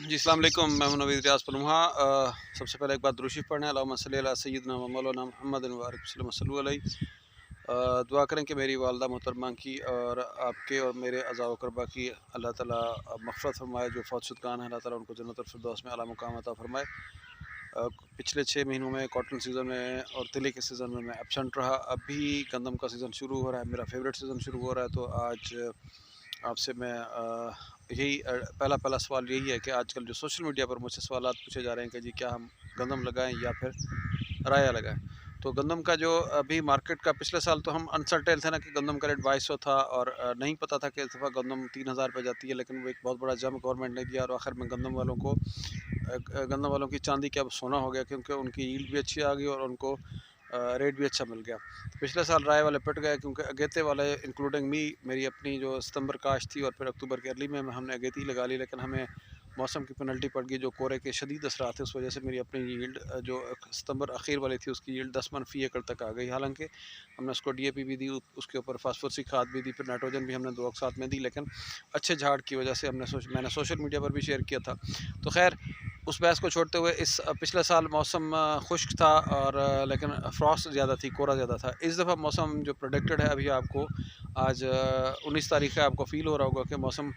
जी, अस्सलाम वालेकुम। मैं हूं नवीद रियाज़ पलूहा। सबसे पहले एक बार दुरूद शरीफ पढ़ें, अल्लाहुम्मा सल्लि अला सय्यिदना व मौलाना मुहम्मदिन व बारिक वसल्लम सल्लल्लाहु अलैहि। दुआ करें कि मेरी वालिदा मोहतरमा की और आपके और मेरे अज़ा व अक़रबा की अल्लाह ताला मग़फ़िरत फ़रमाए। जो फ़ौतशुदगान हैं, अल्लाह ताला उनको जन्नतुल फ़िरदौस में आला मुक़ाम अता फ़रमाए। पिछले 6 महीनों में कॉटन सीज़न में और तिले के सीज़न में मैं एब्सेंट रहा। अभी गंदम का सीज़न शुरू हो रहा है, मेरा फ़ेवरेट सीज़न शुरू हो रहा है। तो आज आपसे मैं यही पहला सवाल यही है कि आजकल जो सोशल मीडिया पर मुझसे सवालात पूछे जा रहे हैं कि जी क्या हम गंदम लगाएँ या फिर राया लगाएँ। तो गंदम का जो अभी मार्केट का पिछले साल तो हम अनसर्टेन थे ना कि गंदम का रेट 2200 था और नहीं पता था कि इस दफ़ा गंदम 3000 पे जाती है, लेकिन वो एक बहुत बड़ा जंप गवर्नमेंट ने दिया और आखिर में गंदम वालों को गन्ना वालों की चांदी के अब सोना हो गया, क्योंकि उनकी यील्ड भी अच्छी आ गई और उनको रेट भी अच्छा मिल गया। पिछले साल राय वाले पिट गए क्योंकि अगेते वाले इंक्लूडिंग मी, मेरी अपनी जो सितंबर काश्त थी और फिर अक्टूबर के अर्ली में हमने अगेती ही लगा ली, लेकिन हमें मौसम की पेनल्टी पड़ गई। जो कोरे के शदीद असरात थे उस वजह से मेरी अपनी यील्ड जो सितंबर आखिर वाली थी उसकी यील्ड 10 मन फ़ी एकड़ तक आ गई। हालांकि हमने उसको डीएपी भी दी, उसके ऊपर फास्फोरस की खाद भी दी, फिर नाइट्रोजन भी हमने 2 एक साथ में दी, लेकिन अच्छे झाड़ की वजह से मैंने सोशल मीडिया पर भी शेयर किया था। तो खैर उस बहस को छोड़ते हुए इस पिछले साल मौसम खुश्क था और लेकिन फ्रॉस्ट ज़्यादा थी, कोहरा ज़्यादा था। इस दफ़ा मौसम जो प्रेडिक्टेड है अभी आपको आज 19 तारीख़ है, आपको फ़ील हो रहा होगा कि मौसम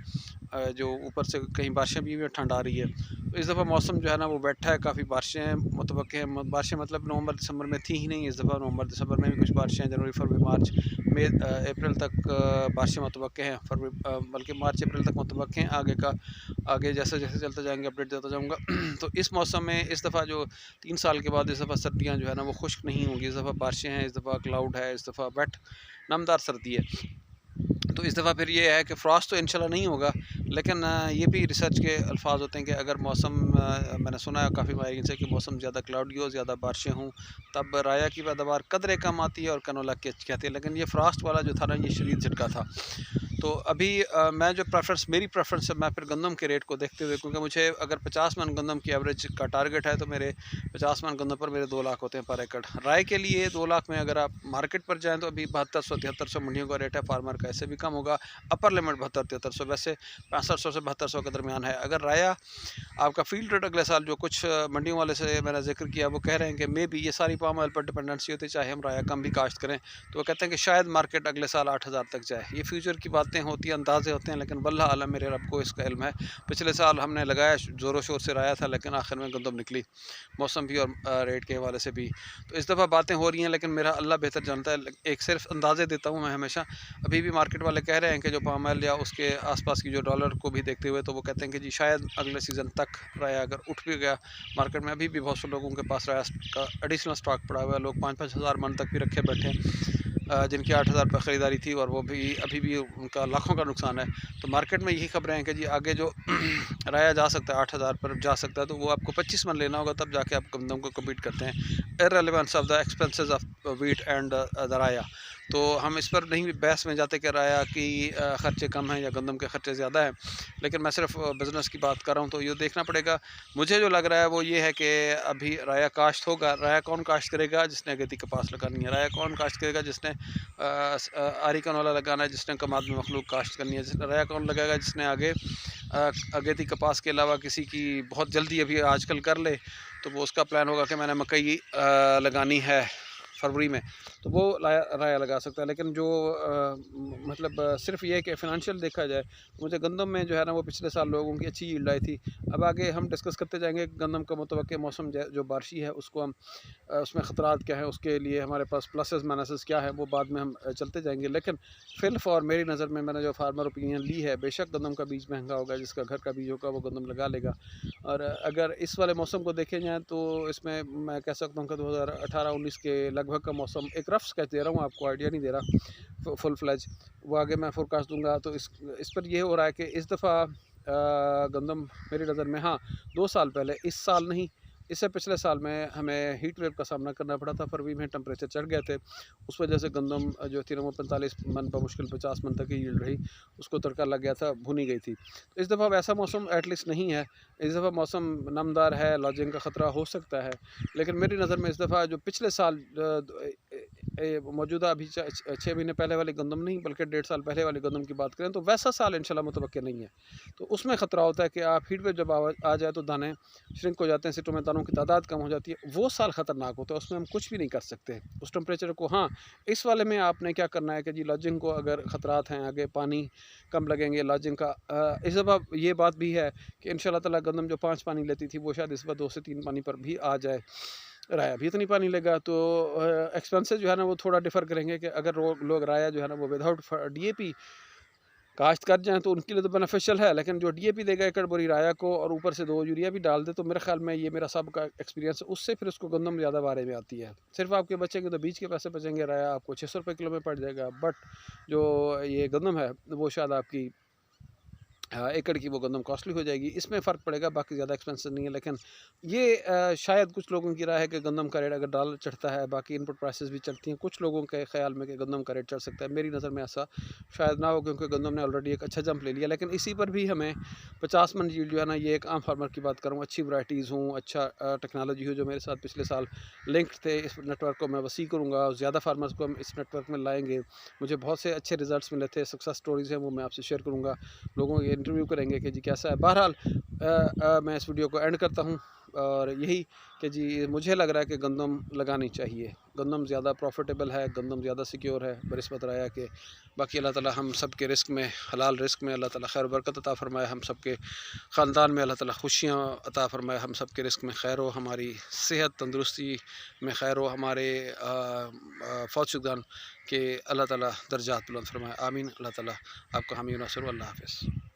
जो ऊपर से कहीं बारिशें भी हुई, ठंड आ रही है। तो इस दफ़ा मौसम जो है ना वो बैठा है, काफ़ी बारिशें मुतवक्के हैं। बारिशें मतलब नवंबर दिसंबर में थी ही नहीं, इस दफ़ा नवंबर दिसंबर में भी कुछ बारिशें हैं, जनवरी फरवरी मार्च मई अप्रैल तक बारिशें मुतवक्के हैं। बल्कि मार्च अप्रैल तक मुतवक्के हैं। आगे जैसे जैसे चलते जाएंगे अपडेट देता जाऊँगा। तो इस मौसम में इस दफ़ा जो 3 साल के बाद इस दफ़ा सर्दियाँ जो है ना वो खुश्क नहीं होंगी। इस दफ़ा बारिशें हैं, इस दफ़ा क्लाउड है, इस दफ़ा वेट नमदार सर्दी है। तो इस दफ़ा फिर ये है कि फ्रॉस्ट तो इंशाल्लाह नहीं होगा, लेकिन ये भी रिसर्च के अल्फाज होते हैं कि अगर मौसम मैंने सुना है काफ़ी माहिरीन से कि मौसम ज़्यादा क्लाउडी हो, ज़्यादा बारिशें हों, तब राया की पैदावार कदरे कम आती है और कैनोला की अच्छी आती है। लेकिन ये फ्रॉस्ट वाला जो था ना ये शदीद झटका था। तो अभी मैं जो मेरी प्रेफरेंस है, मैं फिर गंदम के रेट को देखते हुए, क्योंकि मुझे अगर 50 मन गंदम की एवरेज का टारगेट है तो मेरे 50 मन गंदम पर मेरे 2 लाख होते हैं पर एकड़। राय के लिए 2 लाख में अगर आप मार्केट पर जाएँ तो अभी 7200-7300 मंडियों का रेट है, फार्मर का इससे भी कम होगा। अपर लिमिट 72-7300, वैसे 6500 से 7200 के दरमियान है। अगर राया आपका फील्ड रेट अगले साल जो कुछ मंडियों वाले से मैंने ज़िक्र किया वो कह रहे हैं कि मे बी ये सारी पाम ऑयल पर डिपेंडेंसी होती है, चाहे हम राया कम भी काश्त करें। तो वो कहते हैं कि शायद मार्केट अगले साल 8000 तक जाए। ये फ्यूचर की बातें होती हैं, अंदाज़े होते हैं, लेकिन वल्लाह आलम मेरे रब को इसका इल्म है। पिछले साल हमने लगाया, ज़ोरों शोर से राया था, लेकिन आखिर में गंदम निकली, मौसम भी और रेट के हवाले से भी। तो इस दफ़ा बातें हो रही हैं, लेकिन मेरा अल्लाह बेहतर जानता है। एक सिर्फ अंदाज़े देता हूँ मैं हमेशा। अभी भी मार्केट वाले कह रहे हैं कि जो पाम ऑयल या उसके आसपास की जो डॉलर को भी देखते हुए, तो वो कहते हैं कि जी शायद अगले सीज़न तक राया अगर उठ भी गया मार्केट में। अभी भी बहुत से लोगों के पास राया का एडिशनल स्टॉक पड़ा हुआ है, लोग 5-5 हज़ार मन तक भी रखे बैठे हैं, जिनकी 8000 पर ख़रीदारी थी और वो भी अभी भी उनका लाखों का नुकसान है। तो मार्केट में यही खबरें हैं कि जी आगे जो राया जा सकता है, 8000 पर जा सकता है, तो वो आपको 25 मन लेना होगा, तब जाके आप गंदम को कम्पीट करते हैं। Irrelevance of the expenses of wheat and the rye. तो हम इस पर नहीं बहस में जाते कि राया की ख़र्चे कम हैं या गंदम के ख़र्चे ज़्यादा हैं, लेकिन मैं सिर्फ बिज़नेस की बात कर रहा हूँ। तो ये देखना पड़ेगा। मुझे जो लग रहा है वो ये है कि अभी राया काश्त होगा। राया कौन काश्त करेगा? जिसने अगेती कपास लगानी है। राया कौन काश्त करेगा? जिसने आरी कनौला लगाना है, जिसने कमाद में मखलूक काश्त करनी है। राया कौन लगाएगा? जिसने आगे अगेती कपास के अलावा किसी की बहुत जल्दी अभी आजकल कर ले, तो वो उसका प्लान होगा कि मैंने मकई लगानी है फरवरी में, तो वो राया लगा सकता है। लेकिन जो मतलब सिर्फ ये है कि फ़िनांशियल देखा जाए तो मुझे गंदम में जो है ना वो पिछले साल लोगों की अच्छी यील्ड आई थी। अब आगे हम डिस्कस करते जाएंगे गंदम का मुतवक्के मौसम जो बारिशी है उसको हम उसमें ख़तरात क्या है, उसके लिए हमारे पास प्लसेस माइनसेस क्या है, वो बाद में हम चलते जाएंगे। लेकिन फ़िल फॉर मेरी नज़र में मैंने जो फार्मर ओपिनियन ली है, बेशक गंदम का बीज महंगा होगा, जिसका घर का बीज होगा वो गंदम लगा लेगा। और अगर इस वाले मौसम को देखे जाए तो इसमें मैं कह सकता हूँ कि 2018-19 के लगभग का मौसम, एक रफ स्केच दे रहा हूँ आपको, आइडिया नहीं दे रहा फुल फ्लैज। वो आगे मैं फोरकास्ट दूंगा। तो इस पर यह हो रहा है कि इस दफ़ा गंदम मेरी नज़र में, हाँ 2 साल पहले, इस साल नहीं, इससे पिछले साल में हमें हीट वेव का सामना करना पड़ा था। फरवरी में टेम्परेचर चढ़ गए थे, उस वजह से गंदम जो थी ना वो 45 मन बमुश्किल 50 मन तक ही यील्ड रही, उसको तड़का लग गया था, भुनी गई थी। तो इस दफ़ा वैसा मौसम एटलीस्ट नहीं है। इस दफ़ा मौसम नमदार है, लॉजिंग का ख़तरा हो सकता है, लेकिन मेरी नज़र में इस दफ़ा जो पिछले साल मौजूदा अभी 6 महीने पहले वाले गंदम नहीं बल्कि 1.5 साल पहले वाले गंदम की बात करें तो वैसा साल इंशाल्लाह मुतवक्किल नहीं है। तो उसमें ख़तरा होता है कि आप हीट वेव जब आ जाए तो दाने श्रिंक हो जाते हैं, सिटों में दानों की तादाद कम हो जाती है, वो साल ख़तरनाक होता है, उसमें हम कुछ भी नहीं कर सकते उस टेम्परेचर को। हाँ, इस वाले में आपने क्या करना है कि जी लॉजिंग को अगर ख़तरात हैं, आगे पानी कम लगेंगे लॉजिंग का, इस दफ़ा ये बात भी है कि इंशाल्लाह ताला गंदम जो 5 पानी लेती थी वो शायद इस बार 2 से 3 पानी पर भी आ जाए। राया भी इतनी पानी लेगा तो एक्सपेंसेस जो है ना वो थोड़ा डिफ़र करेंगे कि अगर लोग राया जो है ना वो विदाउट डीएपी काश्त कर जाएँ तो उनके लिए तो बेनिफिशियल है, लेकिन जो डीएपी देगा एकड़ बोरी राया को और ऊपर से 2 यूरिया भी डाल दे तो मेरे ख़्याल में ये मेरा सबका एक्सपीरियंस है, उससे फिर उसको गंदम ज़्यादा बारे में आती है। सिर्फ़ आपके बचेंगे तो बीज के पैसे बचेंगे, राया आपको 600 रुपए किलो में पड़ जाएगा, बट जो ये गंदम है वो शायद आपकी एकड़ की वो गंदम कॉस्टली हो जाएगी, इसमें फ़र्क पड़ेगा, बाकी ज़्यादा एक्सपेंसिव नहीं है। लेकिन ये शायद कुछ लोगों की राय है कि गंदम का रेट अगर डॉलर चढ़ता है, बाकी इनपुट प्राइसेस भी चढ़ती हैं, कुछ लोगों के ख़्याल में कि गंदम का रेट चढ़ सकता है। मेरी नज़र में ऐसा शायद ना हो, क्योंकि गंदम ने ऑलरेडी एक अच्छा जंप ले लिया। लेकिन इसी पर भी हमें 50 मन यील्ड जो है ना, ये एक आम फार्मर की बात करूँ, अच्छी वैराइटीज़ हों, अच्छा टेक्नोलॉजी हो, जो मेरे साथ पिछले साल लिंक्ड थे, इस नेटवर्क को मैं वसी करूँगा, ज़्यादा फार्मर्स को हम इस नेटवर्क में लाएँगे। मुझे बहुत से अच्छे रिज़ल्ट्स मिले थे, सक्सेस स्टोरीज़ हैं वो मैं आपसे शेयर करूँगा, लोगों के इंटरव्यू करेंगे कि जी कैसा है। बहरहाल मैं इस वीडियो को एंड करता हूँ और यही कि जी मुझे लग रहा है कि गंदम लगानी चाहिए, गंदम ज़्यादा प्रॉफिटेबल है, गंदम ज़्यादा सिक्योर है बनिस्बत राया के। बाकी अल्लाह ताला हम सब के रिस्क में, हलाल रिस्क में अल्लाह ताला खैर बरकत अता फ़रमाए, हम सब के ख़ानदान में अल्लाह ताला खुशियाँ अता फ़रमाए, हम सब के रिस्क में खैर हो, हमारी सेहत तंदुरुस्ती में खैर हो, हमारे फौत शुदगान के अल्लाह ताला दर्जात बुलंद फ़रमाए। आमीन। अल्लाह ताला आपका हामी नासिर। अल्लाह हाफ़िज़।